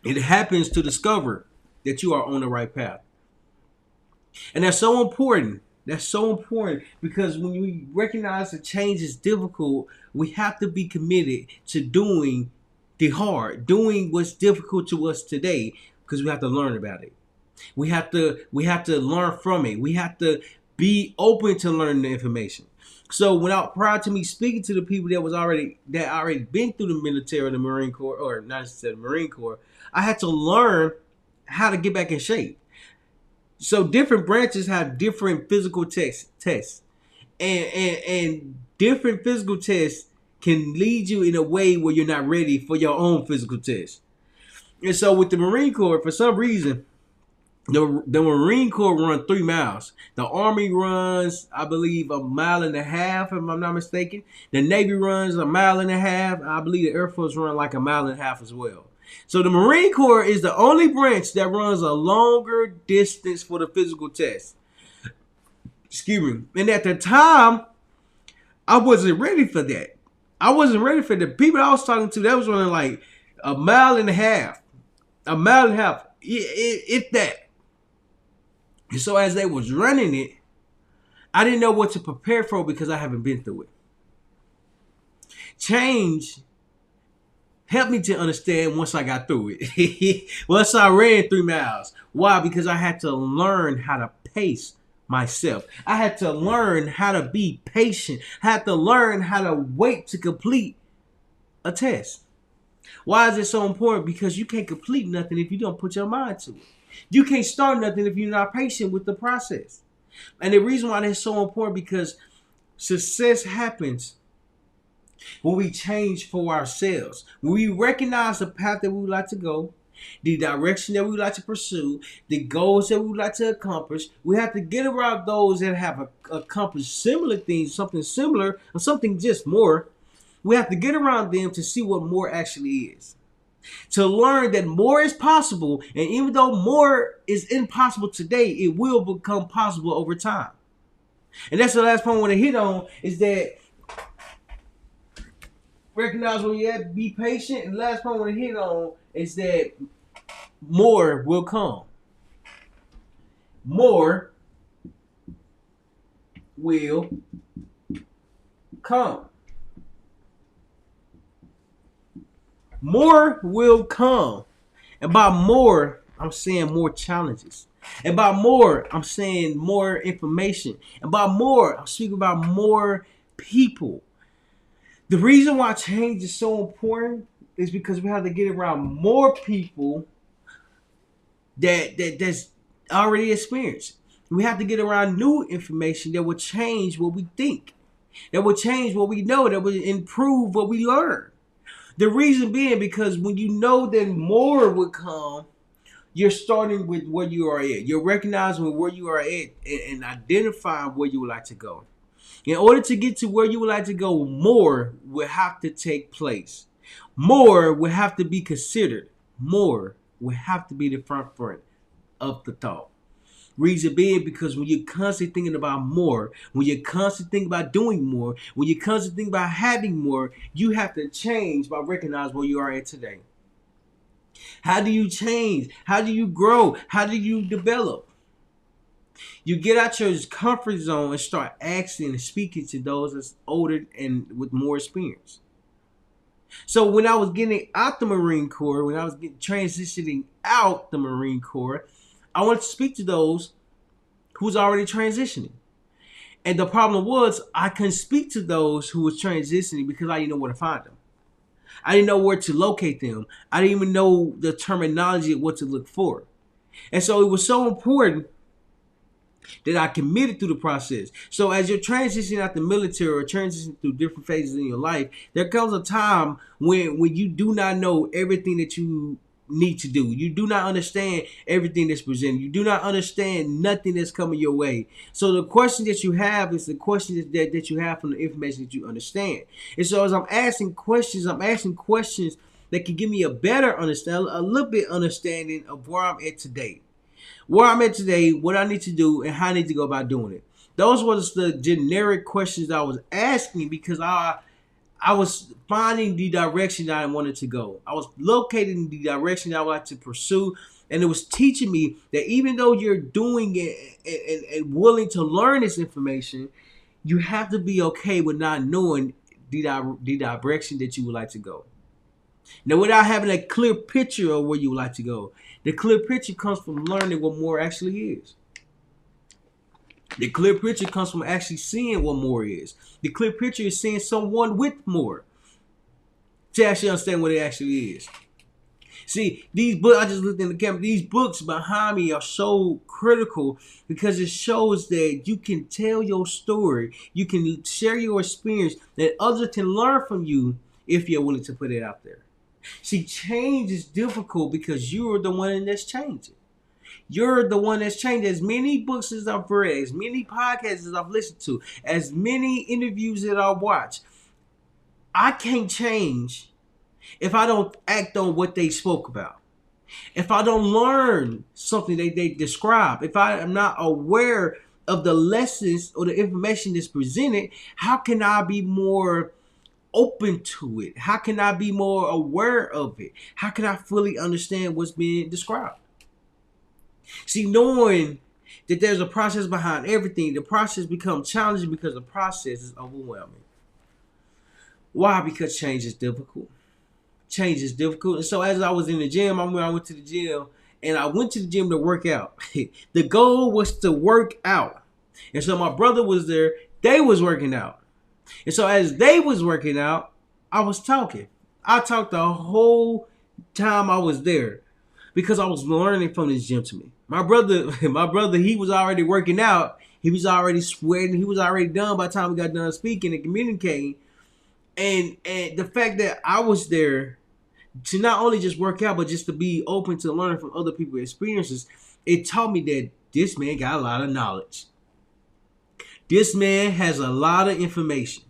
It happens to discover that you are on the right path. And that's so important. That's so important because when we recognize that change is difficult, we have to be committed to doing doing what's difficult to us today because we have to learn about it. We have to learn from it. We have to be open to learning the information. So prior to me speaking to the people that already been through the military or the Marine Corps, or not necessarily the Marine Corps, I had to learn how to get back in shape. So different branches have different physical tests. And different physical tests can lead you in a way where you're not ready for your own physical test. And so with the Marine Corps, for some reason, the Marine Corps run 3 miles. The Army runs, I believe, 1.5 miles, if I'm not mistaken. The Navy runs 1.5 miles. I believe the Air Force run like 1.5 miles as well. So the Marine Corps is the only branch that runs a longer distance for the physical test. Excuse me. And at the time, I wasn't ready for that. I wasn't ready for the people I was talking to. That was running like 1.5 miles. 1.5 miles. If that. And so as they was running it, I didn't know what to prepare for because I haven't been through it. Change helped me to understand once I got through it. Once I ran 3 miles. Why? Because I had to learn how to pace myself. I had to learn how to be patient. I had to learn how to wait to complete a test. Why is it so important? Because you can't complete nothing if you don't put your mind to it. You can't start nothing if you're not patient with the process. And the reason why that's so important because success happens when we change for ourselves. When we recognize the path that we would like to go, the direction that we would like to pursue, the goals that we would like to accomplish. We have to get around those that have accomplished similar things, something similar, or something just more. We have to get around them to see what more actually is. To learn that more is possible, and even though more is impossible today, it will become possible over time. And that's the last point I want to hit on, is that recognize where you're at, be patient. And the last point I want to hit on is that more will come. More will come. More will come. And by more, I'm saying more challenges. And by more, I'm saying more information. And by more, I'm speaking about more people. The reason why change is so important is because we have to get around more people that's already experienced. We have to get around new information that will change what we think, that will change what we know, that will improve what we learn. The reason being because when you know that more will come, you're starting with where you are at. You're recognizing where you are at and identifying where you would like to go. In order to get to where you would like to go, more will have to take place. More will have to be considered. More will have to be the front of the thought. Reason being because when you're constantly thinking about more, when you're constantly thinking about doing more, when you're constantly thinking about having more, you have to change by recognizing where you are at today. How do you change? How do you grow? How do you develop? You get out your comfort zone and start asking and speaking to those that's older and with more experience. So when I was getting out the Marine Corps, when I was transitioning out the Marine Corps, I wanted to speak to those who's already transitioning. And the problem was I couldn't speak to those who was transitioning because I didn't know where to find them. I didn't know where to locate them. I didn't even know the terminology of what to look for. And so it was so important that I committed through the process. So as you're transitioning out the military or transitioning through different phases in your life, there comes a time when you do not know everything that you need to do. You do not understand everything that's presented. You do not understand nothing that's coming your way. So the question that you have is the question that you have from the information that you understand. And so as I'm asking questions that can give me a better understanding, a little bit understanding of where I'm at today. Where I'm at today, what I need to do, and how I need to go about doing it. Those was the generic questions I was asking because I was finding the direction that I wanted to go. I was locating the direction that I would like to pursue. And it was teaching me that even though you're doing it and willing to learn this information, you have to be okay with not knowing the direction that you would like to go. Now, without having a clear picture of where you would like to go, the clear picture comes from learning what more actually is. The clear picture comes from actually seeing what more is. The clear picture is seeing someone with more to actually understand what it actually is. See, these books, I just looked in the camera, these books behind me are so critical because it shows that you can tell your story, you can share your experience, that others can learn from you if you're willing to put it out there. See, change is difficult because you're the one that's changing. You're the one that's changed. As many books as I've read, as many podcasts as I've listened to, as many interviews that I watch, I can't change if I don't act on what they spoke about. If I don't learn something they describe, if I am not aware of the lessons or the information that's presented, how can I be more open to it? How can I be more aware of it? How can I fully understand what's being described? See, knowing that there's a process behind everything, the process becomes challenging because the process is overwhelming. Why? Because change is difficult. Change is difficult. And so as I was in the gym, I went to the gym, and I went to the gym to work out. The goal was to work out. And so my brother was there. They was working out. And so as they was working out, I was talking. I talked the whole time I was there because I was learning from this gentleman. My brother, he was already working out. He was already sweating. He was already done by the time we got done speaking and communicating. And the fact that I was there to not only just work out, but just to be open to learning from other people's experiences. It taught me that this man got a lot of knowledge. This man has a lot of information.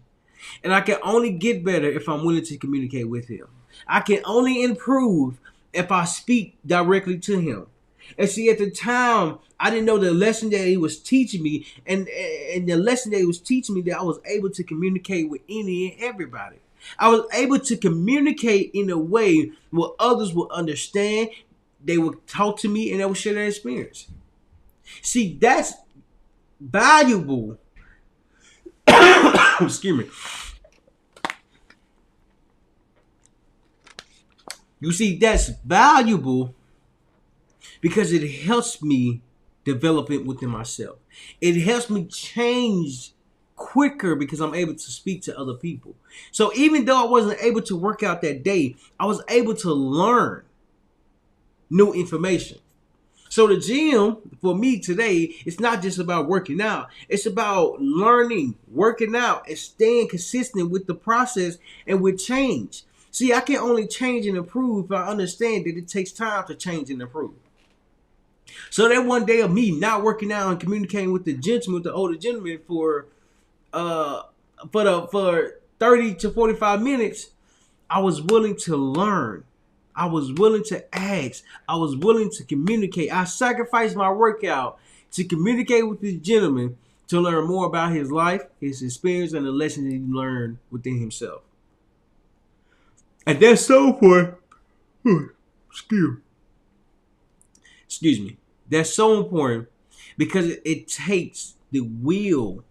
And I can only get better if I'm willing to communicate with him. I can only improve if I speak directly to him. And see, at the time, I didn't know the lesson that he was teaching me, and the lesson that he was teaching me, that I was able to communicate with any and everybody. I was able to communicate in a way where others would understand. They would talk to me and they would share their experience. See, that's valuable. Excuse me. You see, that's valuable because it helps me develop it within myself. It helps me change quicker because I'm able to speak to other people. So even though I wasn't able to work out that day, I was able to learn new information. So the gym for me today, it's not just about working out. It's about learning, working out, and staying consistent with the process and with change. See, I can only change and improve if I understand that it takes time to change and improve. So that one day of me not working out and communicating with the older gentleman for 30 to 45 minutes, I was willing to learn. I was willing to ask. I was willing to communicate. I sacrificed my workout to communicate with this gentleman to learn more about his life, his experience, and the lessons that he learned within himself. And that's so important. Excuse me. That's so important because it takes the will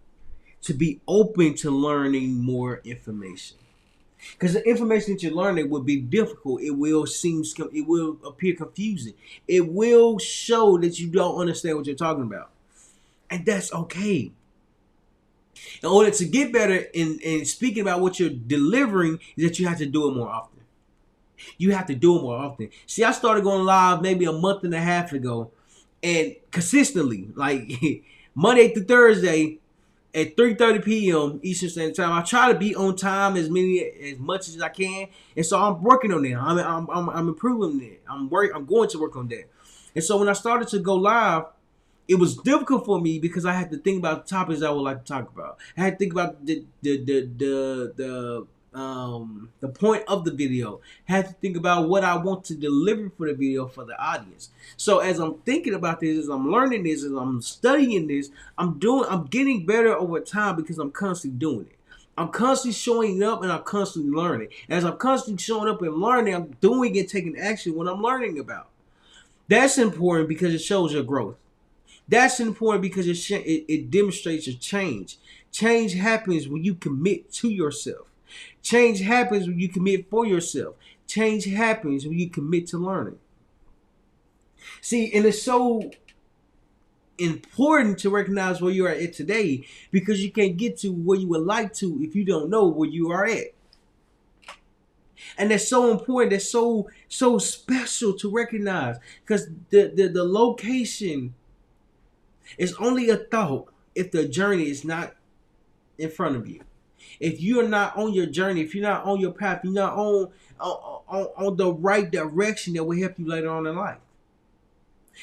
to be open to learning more information. Because the information that you're learning will be difficult. It will appear confusing. It will show that you don't understand what you're talking about. And that's okay. In order to get better in speaking about what you're delivering, is that you have to do it more often. You have to do it more often. See, I started going live maybe a month and a half ago, and consistently, like Monday through Thursday at 3:30 p.m. Eastern Standard Time. I try to be on time as much as I can, and so I'm working on that. I'm improving it. I'm going to work on that. And so when I started to go live, it was difficult for me because I had to think about the topics I would like to talk about. I had to think about the point of the video. I had to think about what I want to deliver for the video for the audience. So as I'm thinking about this, as I'm learning this, as I'm studying this, I'm getting better over time because I'm constantly doing it. I'm constantly showing up and I'm constantly learning. As I'm constantly showing up and learning, I'm doing and taking action what I'm learning about. That's important because it shows your growth. That's important because it demonstrates your change. Change happens when you commit to yourself. Change happens when you commit for yourself. Change happens when you commit to learning. See, and it's so important to recognize where you are at today because you can't get to where you would like to if you don't know where you are at. And that's so important. That's so special to recognize because the location is only a thought if the journey is not in front of you. If you're not on your journey, if you're not on your path, you're not on the right direction that will help you later on in life.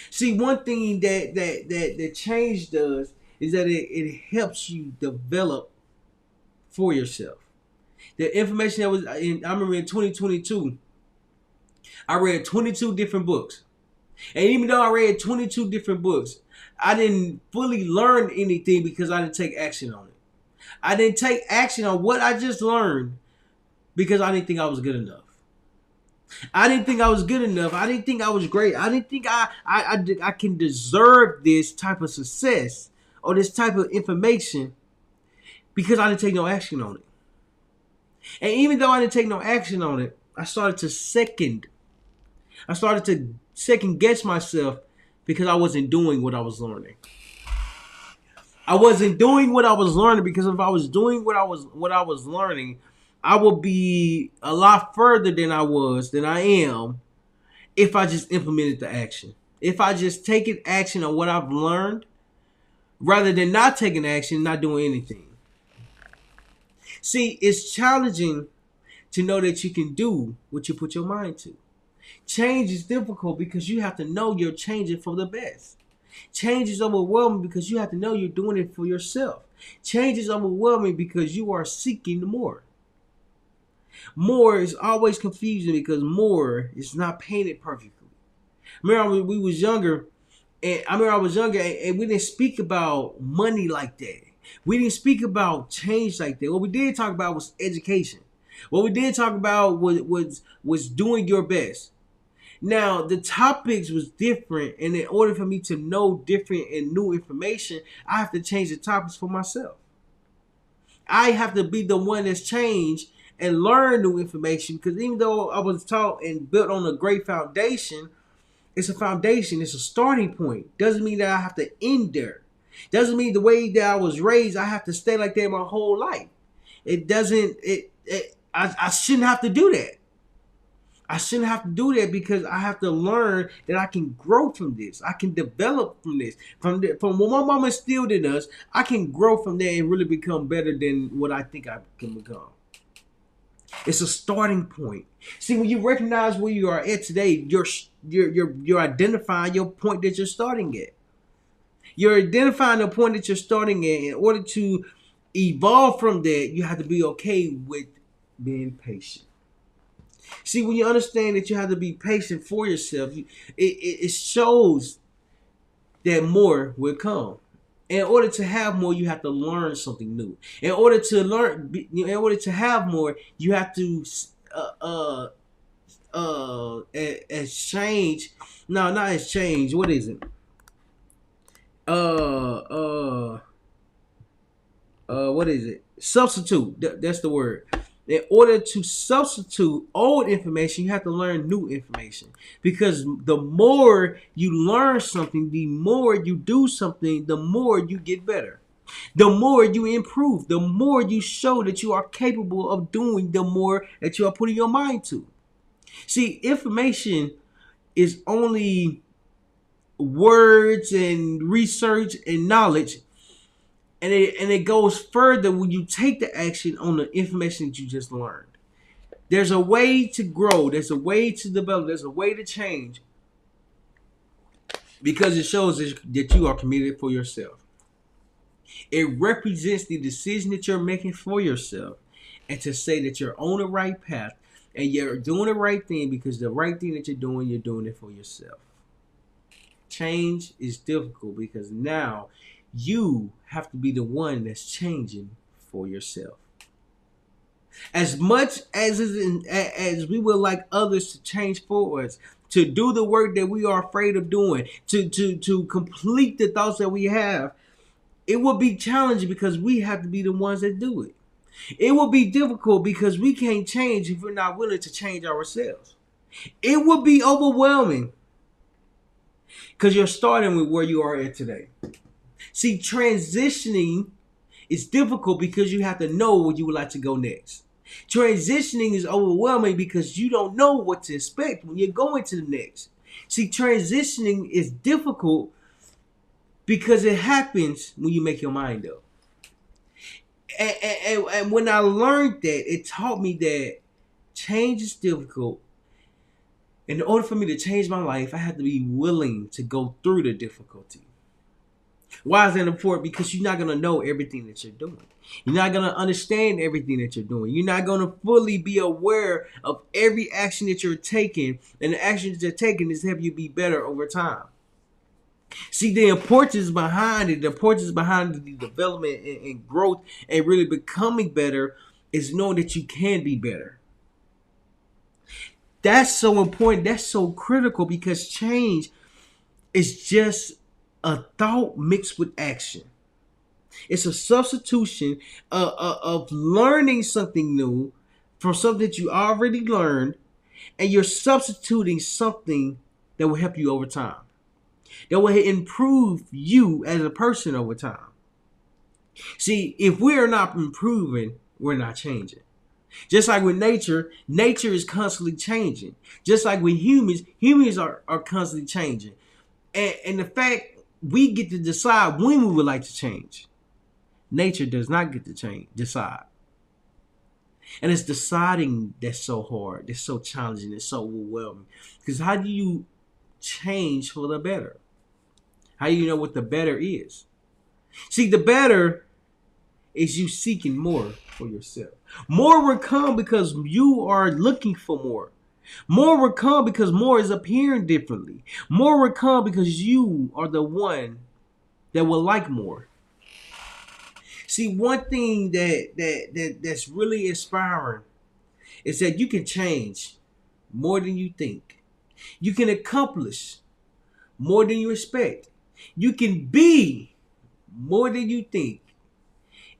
See, one thing that change does is that it helps you develop for yourself. The information that was I remember in 2022, I read 22 different books. And even though I read 22 different books, I didn't fully learn anything because I didn't take action on it. I didn't take action on what I just learned because I didn't think I was good enough. I didn't think I was good enough. I didn't think I was great. I didn't think I can deserve this type of success or this type of information because I didn't take no action on it. And even though I didn't take no action on it, I started to second guess myself because I wasn't doing what I was learning. I wasn't doing what I was learning because if I was doing what I was learning, I would be a lot further than I am if I just implemented the action. If I just taken action on what I've learned rather than not taking action, not doing anything. See, it's challenging to know that you can do what you put your mind to. Change is difficult because you have to know you're changing for the best. Change is overwhelming because you have to know you're doing it for yourself. Change is overwhelming because you are seeking more. More is always confusing because more is not painted perfectly. Remember, we was younger, and I remember I was younger, and we didn't speak about money like that. We didn't speak about change like that. What we did talk about was education. What we did talk about was doing your best. Now the topics was different, and in order for me to know different and new information, I have to change the topics for myself. I have to be the one that's changed and learn new information, because even though I was taught and built on a great foundation, it's a foundation, it's a starting point. Doesn't mean that I have to end there. Doesn't mean the way that I was raised, I have to stay like that my whole life. It doesn't, I shouldn't have to do that. I shouldn't have to do that because I have to learn that I can grow from this. I can develop from this. From what my mama instilled in us, I can grow from there and really become better than what I think I can become. It's a starting point. See, when you recognize where you are at today, you're identifying your point that you're starting at. You're identifying the point that you're starting at. In order to evolve from that, you have to be okay with being patient. See, when you understand that you have to be patient for yourself, it shows that more will come. In order to have more, you have to learn something new. In order to have more, you have to exchange. No, not exchange. What is it? What is it? Substitute. That's the word. In order to substitute old information, you have to learn new information. Because the more you learn something, the more you do something, the more you get better. The more you improve, the more you show that you are capable of doing, the more that you are putting your mind to. See, information is only words and research and knowledge. And it goes further when you take the action on the information that you just learned. There's a way to grow. There's a way to develop. There's a way to change. Because it shows that you are committed for yourself. It represents the decision that you're making for yourself. And to say that you're on the right path. And you're doing the right thing, because the right thing that you're doing it for yourself. Change is difficult because now you have to be the one that's changing for yourself. As much as we would like others to change for us, to do the work that we are afraid of doing, to complete the thoughts that we have, it will be challenging because we have to be the ones that do it. It will be difficult because we can't change if we're not willing to change ourselves. It will be overwhelming because you're starting with where you are at today. See, transitioning is difficult because you have to know where you would like to go next. Transitioning is overwhelming because you don't know what to expect when you're going to the next. See, transitioning is difficult because it happens when you make your mind up. And when I learned that, it taught me that change is difficult. In order for me to change my life, I have to be willing to go through the difficulty. Why is that important? Because you're not going to know everything that you're doing. You're not going to understand everything that you're doing. You're not going to fully be aware of every action that you're taking. And the action that you're taking is help you be better over time. See, the importance behind it, the importance behind the development and growth and really becoming better is knowing that you can be better. That's so important. That's so critical because change is just a thought mixed with action. It's a substitution of learning something new from something that you already learned, and you're substituting something that will help you over time, that will improve you as a person over time. See, if we are not improving, we're not changing. Just like with nature, nature is constantly changing. Just like with humans, humans are constantly changing. And the fact we get to decide when we would like to change. Nature does not get to decide. And it's deciding that's so hard, that's so challenging, it's so overwhelming. Because how do you change for the better? How do you know what the better is? See, the better is you seeking more for yourself. More will come because you are looking for more. More will come because more is appearing differently. More will come because you are the one that will like more. See, one thing that's really inspiring is that you can change more than you think. You can accomplish more than you expect. You can be more than you think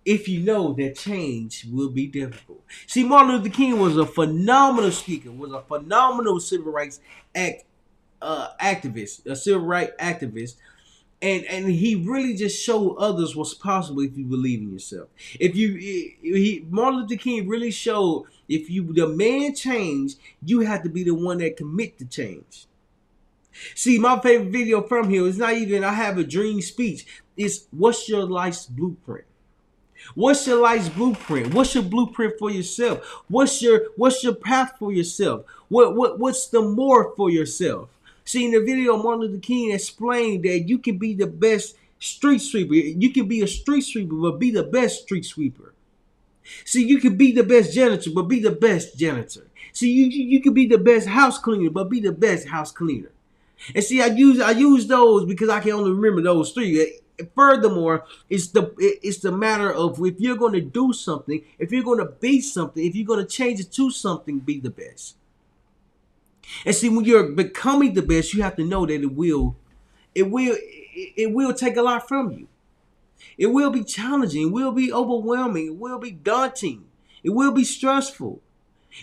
if you know that change will be difficult. See, Martin Luther King was a phenomenal speaker, was a phenomenal civil rights activist, a civil rights activist. And he really just showed others what's possible if you believe in yourself. Martin Luther King really showed if you demand change, you have to be the one that commit to change. See, my favorite video from him is not even I have a dream speech. It's what's your life's blueprint? What's your life's blueprint? What's your blueprint for yourself? What's your path for yourself? What's the more for yourself? See, in the video, Martin Luther King explained that you can be the best street sweeper. You can be a street sweeper, but be the best street sweeper. See, you can be the best janitor, but be the best janitor. See, you can be the best house cleaner, but be the best house cleaner. And see, I use those because I can only remember those three. Furthermore, it's the matter of if you're going to do something, if you're going to be something, if you're going to change it to something, be the best. And see, when you're becoming the best, you have to know that it will take a lot from you. It will be challenging. It will be overwhelming. It will be daunting. It will be stressful.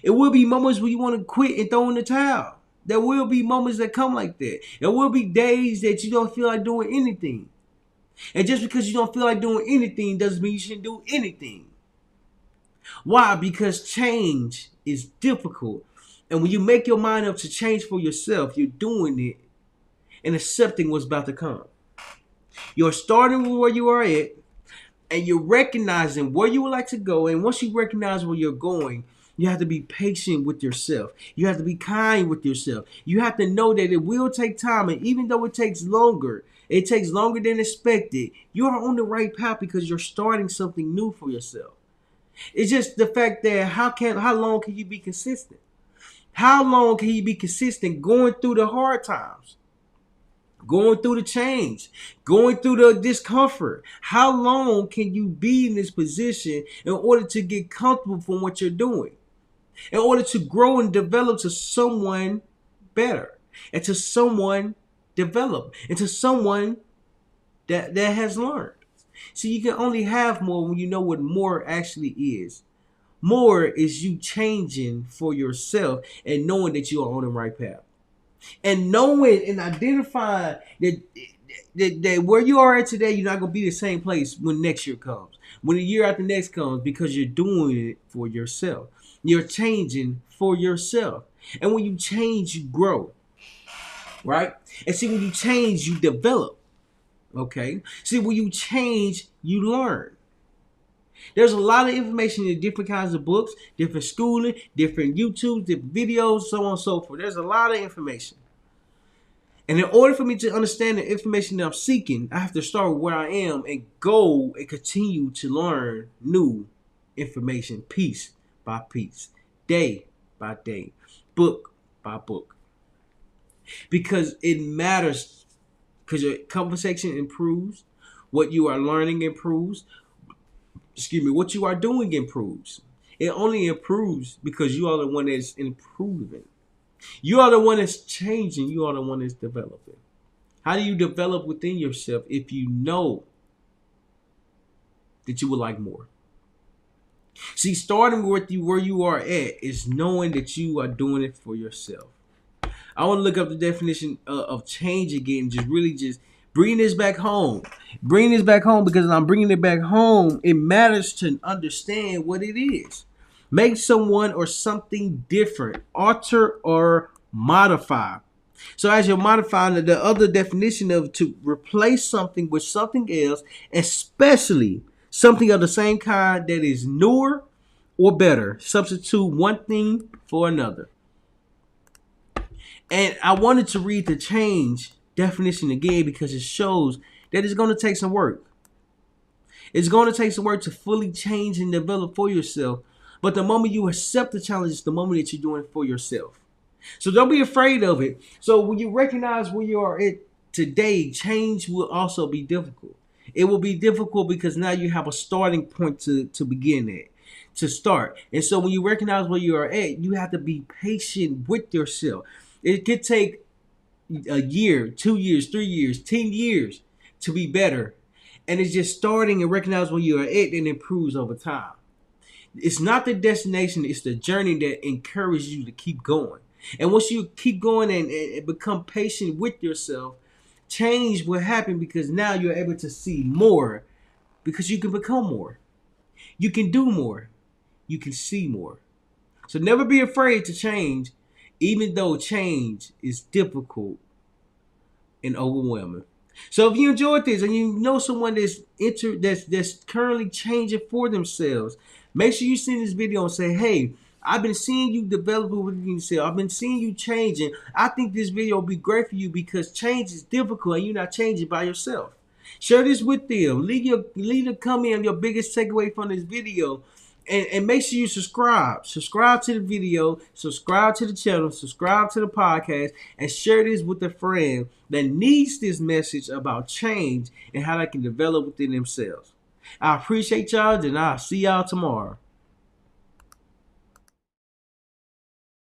It will be moments where you want to quit and throw in the towel. There will be moments that come like that. There will be days that you don't feel like doing anything. And just because you don't feel like doing anything doesn't mean you shouldn't do anything. Why? Because change is difficult. And when you make your mind up to change for yourself, you're doing it and accepting what's about to come. You're starting with where you are at, and you're recognizing where you would like to go. And once you recognize where you're going, you have to be patient with yourself. You have to be kind with yourself. You have to know that it will take time. And even though it takes longer than expected, you are on the right path because you're starting something new for yourself. It's just the fact that how long can you be consistent? How long can you be consistent going through the hard times? Going through the change, going through the discomfort. How long can you be in this position in order to get comfortable from what you're doing? In order to grow and develop to someone better, and to someone develop, and to someone that has learned. See, you can only have more when you know what more actually is. More is you changing for yourself and knowing that you are on the right path. And knowing and identifying that where you are at today, you're not going to be the same place when next year comes. When the year after next comes, because you're doing it for yourself. You're changing for yourself. And when you change, you grow. Right? And see, when you change, you develop. Okay? See, when you change, you learn. There's a lot of information in different kinds of books, different schooling, different YouTube, different videos, so on and so forth. There's a lot of information. And in order for me to understand the information that I'm seeking, I have to start with where I am and go and continue to learn new information, piece by piece, day by day, book by book. Because it matters, because your conversation improves, what you are learning improves, what you are doing improves. It only improves because you are the one that's improving. You are the one that's changing. You are the one that's developing. How do you develop within yourself if you know that you would like more? See, starting with where you are at is knowing that you are doing it for yourself. I want to look up the definition of change again. Just bring this back home. Bring this back home, because I'm bringing it back home. It matters to understand what it is. Make someone or something different. Alter or modify. So as you're modifying, the other definition of to replace something with something else, especially something of the same kind that is newer or better. Substitute one thing for another. And I wanted to read the change definition again because it shows that it's going to take some work. It's going to take some work to fully change and develop for yourself. But the moment you accept the challenge is the moment that you're doing it for yourself. So don't be afraid of it. So when you recognize where you are at today, change will also be difficult. It will be difficult because now you have a starting point to begin at, to start. And so when you recognize where you are at, you have to be patient with yourself. It could take a year, 2 years, 3 years, 10 years to be better. And it's just starting and recognize where you are at and improves over time. It's not the destination, it's the journey that encourages you to keep going. And once you keep going and become patient with yourself, change will happen because now you're able to see more because you can become more. You can do more. You can see more. So never be afraid to change, even though change is difficult and overwhelming. So if you enjoyed this and you know someone that's currently changing for themselves, make sure you send this video and say, hey, I've been seeing you developing within yourself. I've been seeing you changing. I think this video will be great for you because change is difficult and you're not changing by yourself. Share this with them. Leave a comment on your biggest takeaway from this video. And make sure you subscribe. Subscribe to the video, subscribe to the channel, subscribe to the podcast, and share this with a friend that needs this message about change and how they can develop within themselves. I appreciate y'all, and I'll see y'all tomorrow.